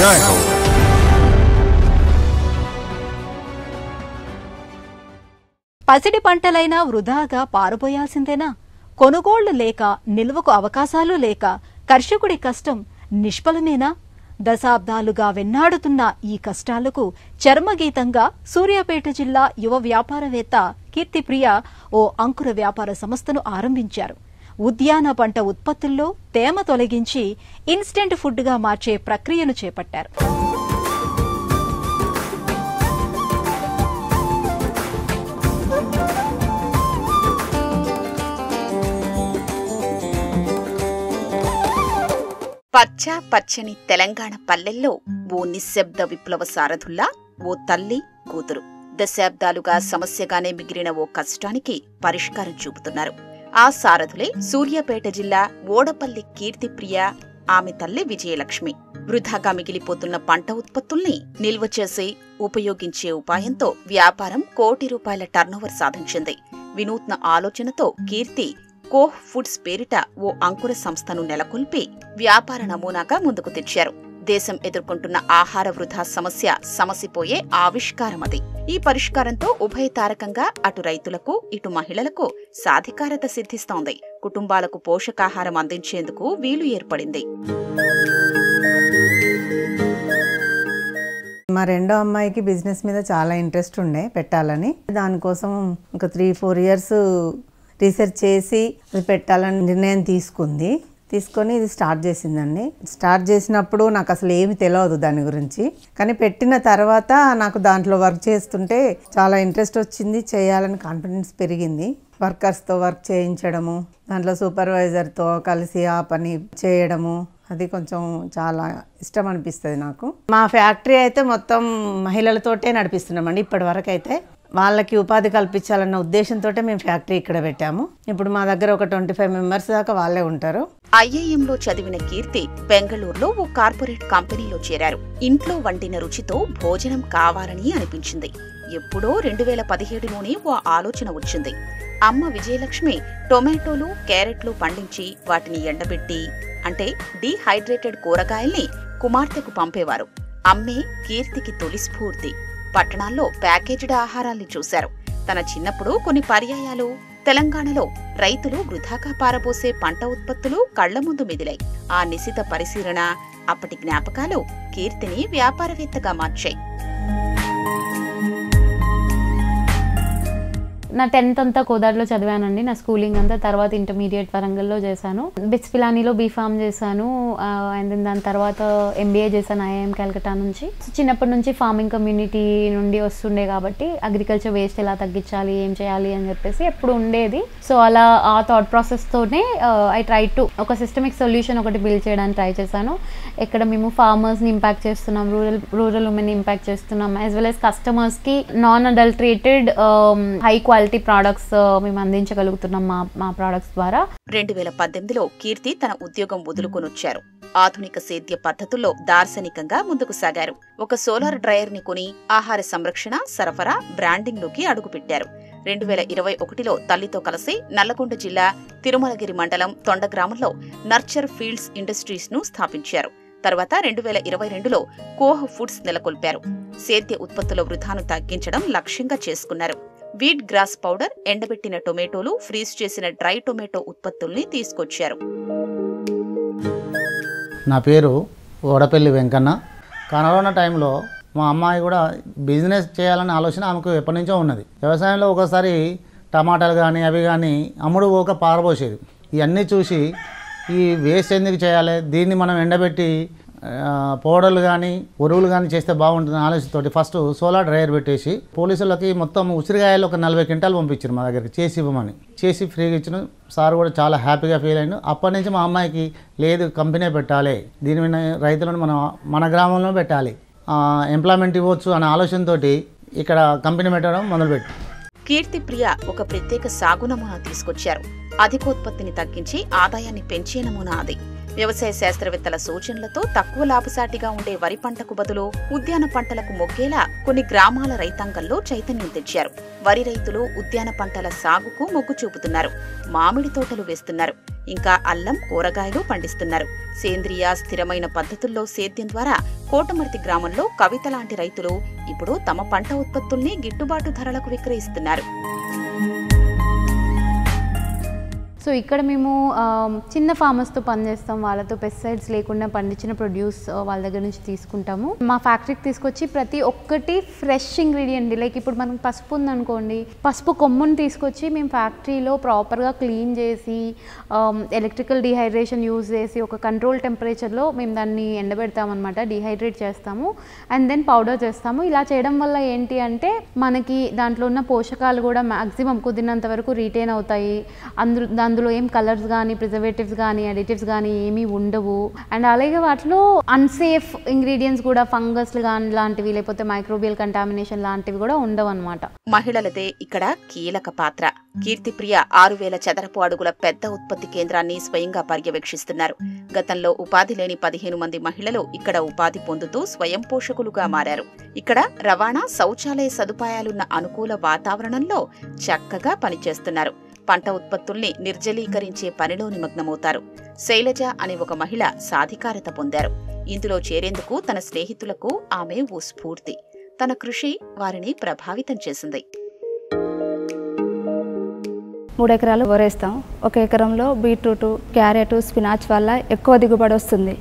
जय हो। పసిడి పంటలైనా వృధాగా పారుపోయాల్సిందేనా? కొనుగోళ్లు లేక, నిల్వకు అవకాశాలు లేక కర్షకుడి కష్టం నిష్ఫలమేనా? దశాబ్దాలుగా వెన్నాడుతున్న ఈ కష్టాలకు చర్మగీతంగా సూర్యాపేట జిల్లా యువ వ్యాపారవేత్త కీర్తిప్రియ ఓ అంకుర వ్యాపార సంస్థను ఆరంభించారు. ఉద్యాన పంట ఉత్పత్తుల్లో తేమ తొలగించి ఇన్స్టెంట్ ఫుడ్గా మార్చే ప్రక్రియను చేపట్టారు. పచ్చ పచ్చని తెలంగాణ పల్లెల్లో ఓ నిశ్శబ్ద విప్లవ సారథుల్లా ఓ తల్లి కూతురు దశాబ్దాలుగా సమస్యగానే మిగిలిన ఓ కష్టానికి పరిష్కారం చూపుతున్నారు. ఆ సారథులే సూర్యాపేట జిల్లా ఓడపల్లి కీర్తిప్రియ, ఆమె తల్లి విజయలక్ష్మి. వృధాగా మిగిలిపోతున్న పంట ఉత్పత్తుల్ని నిల్వ చేసి ఉపయోగించే ఉపాయంతో వ్యాపారం కోటి రూపాయల టర్నోవర్ సాధించింది. వినూత్న ఆలోచనతో కీర్తి కోహ్ ఫుడ్స్ పేరిట ఓ అంకుర సంస్థను నెలకొల్పి వ్యాపార నమూనాగా ముందుకు తెచ్చారు. దేశం ఎదుర్కొంటున్న ఆహార వృధా సమస్య సమసిపోయే ఆవిష్కారమది. ఈ పరిష్కారంతో ఉభయతారకంగా అటు రైతులకు, ఇటు మహిళలకు సాధికారత సిద్ధిస్తోంది. కుటుంబాలకు పోషకాహారం అందించేందుకు వీలు ఏర్పడింది. మా రెండో అమ్మాయికి బిజినెస్ మీద చాలా ఇంట్రెస్ట్ ఉండే పెట్టాలని. దానికోసం ఒక 3-4 ఇయర్స్ రీసెర్చ్ చేసి అది పెట్టాలని నిర్ణయం తీసుకొని ఇది స్టార్ట్ చేసిందండి. స్టార్ట్ చేసినప్పుడు నాకు అసలు ఏమి తెలియదు దాని గురించి, కానీ పెట్టిన తర్వాత నాకు దాంట్లో వర్క్ చేస్తుంటే చాలా ఇంట్రెస్ట్ వచ్చింది. చేయాలని కాన్ఫిడెన్స్ పెరిగింది. వర్కర్స్తో వర్క్ చేయించడము, దాంట్లో సూపర్వైజర్తో కలిసి ఆ పని చేయడము, అది కొంచెం చాలా ఇష్టం అనిపిస్తుంది నాకు. మా ఫ్యాక్టరీ అయితే మొత్తం మహిళలతోటే నడిపిస్తున్నామండి. ఇప్పటి వరకు అయితే వాళ్ళకి ఉపాధి కల్పించాలన్న ఉద్దేశంతో మేము ఫ్యాక్టరీ ఇక్కడ పెట్టాము. ఇప్పుడు మా దగ్గర ఒక 25 మెంబర్స్ దాకా వాళ్ళే ఉంటారు. ఐఐఎంలో చదివిన కీర్తి బెంగళూరులో ఓ కార్పొరేట్ కంపెనీలో చేరారు. ఇంట్లో వండిన రుచితో భోజనం కావాలని అనిపించింది. ఎప్పుడో 2017లోనే ఓ ఆలోచన వచ్చింది. అమ్మ విజయలక్ష్మి టొమాటోలు, క్యారెట్లు పండించి వాటిని ఎండబెట్టి, అంటే డీహైడ్రేటెడ్ కూరగాయల్ని కుమార్తెకు పంపేవారు. అమ్మే కీర్తికి తొలి స్ఫూర్తి. పట్టణాల్లో ప్యాకేజ్డ్ ఆహారాల్ని చూశారు. తన చిన్నప్పుడు కొన్ని పర్యాయాలు తెలంగాణలో రైతులు వృధాగా పారబోసే పంట ఉత్పత్తులు కళ్ల ముందు మెదిలాయి. ఆ నిశిత పరిశీలన, అప్పటి జ్ఞాపకాలు కీర్తిని వ్యాపారవేత్తగా మార్చాయి. నా 10th అంతా కోదాడలో చదివానండి. నా స్కూలింగ్ అంతా. తర్వాత ఇంటర్మీడియట్ వరంగల్లో చేశాను. బిట్స్ పిలానీలో బీఫామ్ చేశాను. అండ్ దాని తర్వాత MBA చేశాను ఐఐఎం కలకట్టా నుంచి. చిన్నప్పటి నుంచి ఫార్మింగ్ కమ్యూనిటీ నుండి వస్తుండే కాబట్టి అగ్రికల్చర్ వేస్ట్ ఎలా తగ్గించాలి, ఏం చేయాలి అని చెప్పేసి ఎప్పుడు ఉండేది. సో అలా ఆ థాట్ ప్రాసెస్తోనే ఐ ట్రై టు ఒక సిస్టమిక్ సొల్యూషన్ ఒకటి బిల్డ్ చేయడానికి ట్రై చేశాను. ఎక్కడ మేము ఫార్మర్స్ని ఇంపాక్ట్ చేస్తున్నాం, రూరల్ ఉమెన్ని ఇంపాక్ట్ చేస్తున్నాం, యాజ్ వెల్ యాజ్ కస్టమర్స్కి non adulterated high quality products మేము అందించగలుగుతున్నాం మా ప్రొడక్ట్స్ ద్వారా. 2018లో కీర్తి తన ఉద్యోగం వదులుకొనొచ్చారు. ఆధునిక సేద్య పద్ధతుల్లో దార్శనికంగా ముందుకు సాగారు. ఒక సోలార్ డ్రైయర్ ని కొని ఆహార సంరక్షణ, సరఫరా, బ్రాండింగ్ లోకి అడుగుపెట్టారు. 2021లో తల్లితో కలిసి నల్లగొండ జిల్లా తిరుమలగిరి మండలం తొండ గ్రామంలో నర్చర్ ఫీల్డ్స్ ఇండస్ట్రీస్ ను స్థాపించారు. తర్వాత 2022లో కోహ్ ఫుడ్స్ నెలకొల్పారు. సేద్య ఉత్పత్తుల వృధాను తగ్గించడం లక్ష్యంగా చేసుకున్నారు. వీట్ గ్రాస్ పౌడర్, ఎండబెట్టిన టొమాటోలు, ఫ్రీజ్ చేసిన డ్రై టొమాటో ఉత్పత్తుల్ని తీసుకొచ్చారు. నా పేరు ఓడపల్లి వెంకన్న. కరోనా టైంలో మా అమ్మాయి కూడా బిజినెస్ చేయాలనే ఆలోచన ఆమెకు ఎప్పటి నుంచో ఉన్నది. వ్యవసాయంలో ఒకసారి టమాటాలు కానీ అవి కానీ అమ్ముడు పోక పారబోసేది. ఇవన్నీ చూసి ఈ వేస్ట్ ఎందుకు చేయాలి, దీన్ని మనం ఎండబెట్టి పౌడర్లు కానీ ఎరువులు కానీ చేస్తే బాగుంటుంది ఆలోచనతోటి ఫస్ట్ సోలార్ డ్రైయర్ పెట్టేసి పోలీసులకి మొత్తం ఉసిరికాయలు ఒక 40 క్వింటాలు పంపించారు మా దగ్గరికి చేసి ఇవ్వమని. చేసి ఫ్రీగా ఇచ్చిన సార్ కూడా చాలా హ్యాపీగా ఫీల్ అయ్యాను. అప్పటి నుంచి మా అమ్మాయికి లేదు కంపెనీ పెట్టాలి, దీని మీద రైతులను మన గ్రామంలో పెట్టాలి, ఎంప్లాయ్మెంట్ ఇవ్వచ్చు అనే ఆలోచనతో ఇక్కడ కంపెనీ పెట్టడం మొదలుపెట్టి. కీర్తిప్రియ ఒక ప్రత్యేక సాగు నమూనా తీసుకొచ్చారు. అధికోత్పత్తిని తగ్గించి ఆదాయాన్ని పెంచే నమూనా అది. వ్యవసాయ శాస్త్రవేత్తల సూచనలతో తక్కువ లాభసాటిగా ఉండే వరి పంటకు బదులు ఉద్యాన పంటలకు మొగ్గేలా కొన్ని గ్రామాల రైతాంగంలో చైతన్యం తెచ్చారు. వరి రైతులు ఉద్యాన పంటల సాగుకు మొగ్గు చూపుతున్నారు. మామిడి తోటలు వేస్తున్నారు. ఇంకా అల్లం, కూరగాయలు పండిస్తున్నారు. సేంద్రియ స్థిరమైన పద్ధతుల్లో సేద్యం ద్వారా కోటమర్తి గ్రామంలో కవిత లాంటి రైతులు ఇప్పుడు తమ పంట ఉత్పత్తుల్ని గిట్టుబాటు ధరలకు విక్రయిస్తున్నారు. సో ఇక్కడ మేము చిన్న ఫార్మర్స్తో పనిచేస్తాం. వాళ్ళతో పెస్టిసైడ్స్ లేకుండా పండించిన ప్రొడ్యూస్ వాళ్ళ దగ్గర నుంచి తీసుకుంటాము. మా ఫ్యాక్టరీకి తీసుకొచ్చి ప్రతి ఒక్కటి ఫ్రెష్ ఇంగ్రీడియంట్. లైక్ ఇప్పుడు మనకు పసుపు ఉందనుకోండి, పసుపు కొమ్ముని తీసుకొచ్చి మేము ఫ్యాక్టరీలో ప్రాపర్గా క్లీన్ చేసి ఎలక్ట్రికల్ డిహైడ్రేషన్ యూజ్ చేసి ఒక కంట్రోల్ టెంపరేచర్లో మేము దాన్ని ఎండబెడతామన్నమాట. డిహైడ్రేట్ చేస్తాము అండ్ దెన్ పౌడర్ చేస్తాము. ఇలా చేయడం వల్ల ఏంటి అంటే మనకి దాంట్లో ఉన్న పోషకాలు కూడా మ్యాక్సిమం కుదిరినంత వరకు రీటైన్ అవుతాయి. అందులో ఏం కలర్స్ కానీ, ప్రిజర్వేటివ్స్ కానీ, అడిటివ్స్ కానీ ఏమీ ఉండవు. అండ్ అలాగే వాటిలో అన్సేఫ్ ఇంగ్రీడియంట్స్ కూడా, ఫంగస్లు కానీ లాంటివి, లేకపోతే మైక్రోబియల్ కంటామినేషన్ లాంటివి కూడా ఉండవు అనమాట. మహిళలదే ఇక్కడ కీలక పాత్ర. కీర్తిప్రియ 6000 చదరపు అడుగుల పెద్ద ఉత్పత్తి కేంద్రాన్ని స్వయంగా పర్యవేక్షిస్తున్నారు. గతంలో ఉపాధి లేని 15 మంది మహిళలు ఇక్కడ ఉపాధి పొందుతూ స్వయం పోషకులుగా మారారు. ఇక్కడ రవాణా, శౌచాలయ సదుపాయాలున్న అనుకూల వాతావరణంలో చక్కగా పనిచేస్తున్నారు. పంట ఉత్పత్తుల్ని నిర్జలీకరించే పనిలో నిమగ్నమవుతారు. శైలజ అనే ఒక మహిళ సాధికారత పొందారు. ఇందులో చేరేందుకు తన స్నేహితులకు ఆమె ఓ స్ఫూర్తి. తన కృషి వారిని ప్రభావితం చేసింది. 3 ఎకరాలు వరేస్తాం. 1 ఎకరంలో బీట్రూట్, క్యారెట్, స్పినాచ్ వల్ల ఎక్కువ దిగుబడి వస్తుంది.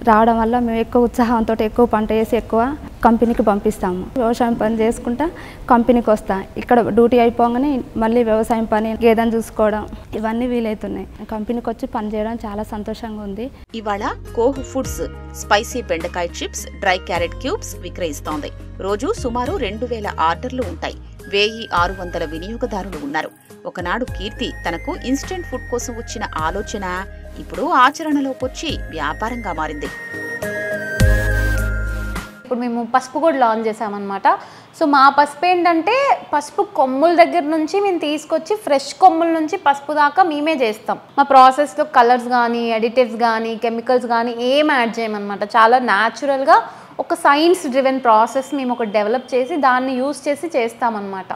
రావడం వల్ల మేము ఎక్కువ ఉత్సాహంతో ఎక్కువ పంట వేసి ఎక్కువ కంపెనీకి పంపిస్తాము. వ్యవసాయం పని చేసుకుంటా కంపెనీకి వస్తాం. ఇక్కడ డ్యూటీ అయిపోగానే మళ్ళీ వ్యవసాయం పని, గేదెను చూసుకోవడం ఇవన్నీ వీలవుతున్నాయి. కంపెనీకి వచ్చి పని చేయడం చాలా సంతోషంగా ఉంది. ఇవాళ కోహ్ ఫుడ్స్ స్పైసీ బెండకాయ చిప్స్, డ్రై క్యారెట్ క్యూబ్స్ విక్రయిస్తోంది. రోజు సుమారు 2000 ఆర్డర్లు ఉంటాయి. 1600 వినియోగదారులు ఉన్నారు. ఒకనాడు కీర్తి తనకు ఇన్స్టెంట్ ఫుడ్ కోసం వచ్చిన ఆలోచన ఇప్పుడు ఆచరణలోకొచ్చి వ్యాపారంగా మారింది. ఇప్పుడు మేము పసుపు కూడా లాంచ్ చేసామన్నమాట. సో మా పసుపు ఏంటంటే పసుపు కొమ్ముల దగ్గర నుంచి మేము తీసుకొచ్చి ఫ్రెష్ కొమ్ముల నుంచి పసుపు దాకా మేమే చేస్తాం. మా ప్రాసెస్లో కలర్స్ కానీ, అడిటివ్స్ కానీ, కెమికల్స్ కానీ ఏం యాడ్ చేయమన్నమాట. చాలా న్యాచురల్గా ఒక సైన్స్ డ్రివెన్ ప్రాసెస్ మేము ఒకటి డెవలప్ చేసి దాన్ని యూజ్ చేసి చేస్తామన్నమాట.